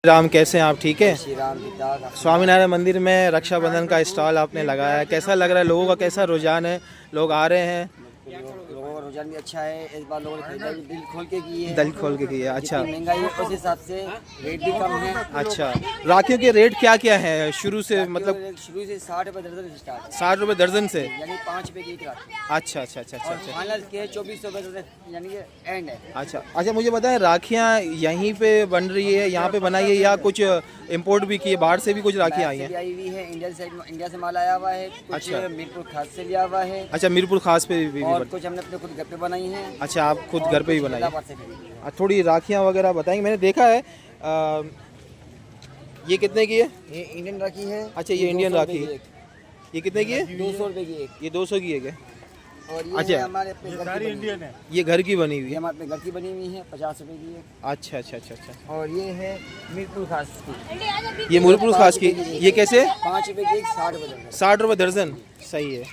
राम, कैसे हैं आप? ठीक है। श्री राम पिता स्वामीनारायण मंदिर में रक्षाबंधन का स्टॉल आपने लगाया है, कैसा लग रहा है? लोगों का कैसा रुझान है? लोग आ रहे हैं? लोगों का रुझान भी अच्छा है। इस बार लोगों ने खरीदारी दिल खोल के की है। दिल खोल के किया। अच्छा, जितनी महंगाई है उस हिसाब से रेट भी कम है। अच्छा। राखियों के रेट क्या क्या है शुरू से? मतलब शुरू से 60 रुपये दर्जन से स्टार्ट है। 60 रुपये दर्जन से, यानी 5 रुपये की एक राखी। अच्छा अच्छा अच्छा अच्छा और अच्छा फाइनल के 2400 रुपये दर्जन, यानी कि एंड है। अच्छा अच्छा। मुझे बताएं, राखियाँ यहीं पे बन रही है, यहाँ पे बनाई है, या कुछ इंपोर्ट भी की है? बाहर से भी कुछ राखियाँ आई हैं? आई हुई है, इंडिया से माल आया हुआ है। कुछ अच्छा। मीरपुर खास से लिया हुआ है। अच्छा, मीरपुर खास पे भी और कुछ हमने अपने खुद घर पे बनाई है। अच्छा, आप खुद घर पे ही बनाई? इलाहाबाद से खरीदी है। थोड़ी राखियाँ वगैरह बताएंगे? मैंने देखा है। ये कितने की है? ये इंडियन राखी है। अच्छा, ये इंडियन राखी है। ये कितने की है? 200 रुपये की एक। ये 200 की है क्या? और ये अच्छा। है हमारे अपने घर की इंडियन है। ये घर की बनी हुई ये है? हमारे अपने घर की बनी हुई है, 50 रुपए की है। अच्छा अच्छा अच्छा अच्छा। और ये है मीरपुर खास की। ये मीरपुर खास की, ये कैसे? 5 रुपए की एक, 60 रुपए दर्जन। 60 रुपये दर्जन, सही है।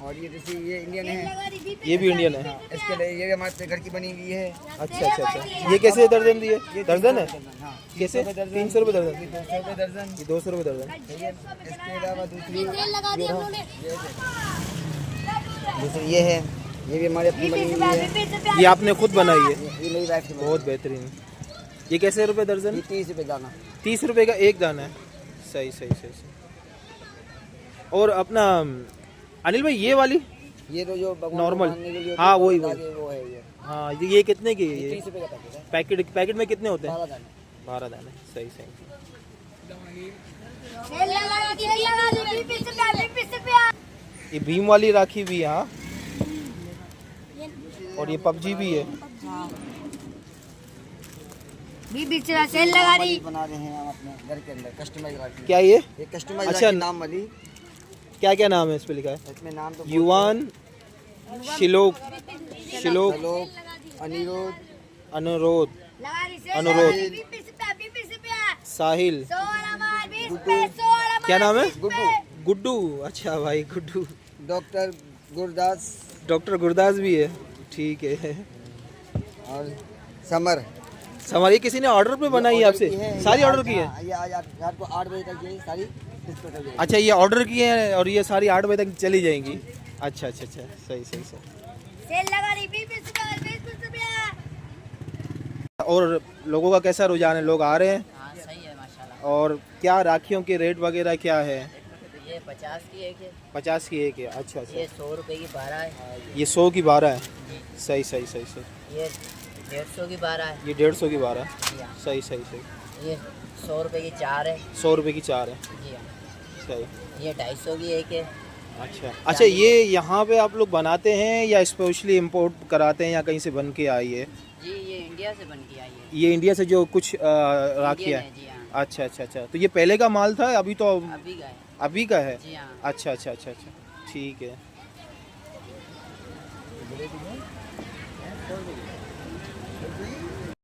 और ये जैसे ये इंडियन है। ये भी इंडियन है? इसके लिए ये हमारे अपने घर की बनी हुई है। अच्छा अच्छा अच्छा। ये कैसे दर्जन दिए? दर्जन है? हाँ। कैसे? 300 रुपये दर्जन? 200 रुपए दर्जन। ये 200 रुपये दर्जन। इसके अलावा दूसरी ये है, ये भी हमारे अपनी बनी हुई है। ये आपने खुद बनाई है? ये मेरी वाइफ की बनी बहुत बेहतरीन। ये कैसे रुपये है। दर्जन? ये 30 रुपए दाना। 30 रुपये का एक दाना है? सही सही सही सही। और अपना अनिल भाई, ये वाली ये तो जो नॉर्मल, हाँ वही वो है ये। हाँ, ये कितने की है? ये 30 रुपए का पैकेट है। पैकेट में कितने होते हैं? 12 दाने। 12 दाने, सही सही। ये भीम वाली राखी भी है, हाँ। और ये पबजी भी है। सेल लगा रही बना रहे हैं हम अपने घर के अंदर कस्टमाइज राखी। क्या ये कस्टमाइज अच्छा, राखी नाम वाली। क्या क्या नाम है इस पे लिखा है? इसमें नाम तो युवान, शिलोक, अनिरुद्ध, अनुरोध, अनुरोध, साहिल, क्या नाम है? गुड्डू, गुड्डू। अच्छा भाई, गुड्डू। डॉक्टर गुरदास, डॉक्टर गुरदास भी है, ठीक है। और समर। हमारी किसी ने ऑर्डर पे बनाई है आपसे? सारी ऑर्डर की है? ये आज रात को 8 बजे तक ये सारी डिस्पैच हो जाएगी। अच्छा, ये ऑर्डर की है और ये सारी 8 बजे तक चली जाएंगी? अच्छा अच्छा अच्छा, सही सही सही। सेल लगा रही 20 रुपया। और लोगों का कैसा रुझान है? लोग आ रहे हैं? हाँ सही है माशाल्लाह। और क्या राखियों के रेट वगैरह क्या है? ये 50 की एक है। 50 की एक है? अच्छा अच्छा। ये 100 रुपए की 12 है। ये 100 की 12 है? सही सही सही सही। ये 150 की 12 है। ये 150 की 12 है? जी हाँ। सही सही सही। ये 100 रुपए की 4 है। 100 रुपये की 4 है? जी हाँ। सही। ये 250 की एक है। अच्छा अच्छा। ये यहाँ पे आप लोग बनाते हैं या स्पेशली इंपोर्ट कराते हैं, या कहीं से बन के आई है? जी ये इंडिया से बन के आई है। ये इंडिया से जो कुछ राखी इंडियन है? जी हाँ। अच्छा अच्छा अच्छा। तो ये पहले का माल था, अभी तो अभी का है। अभी का है? जी हाँ। अच्छा अच्छा अच्छा अच्छा, ठीक है।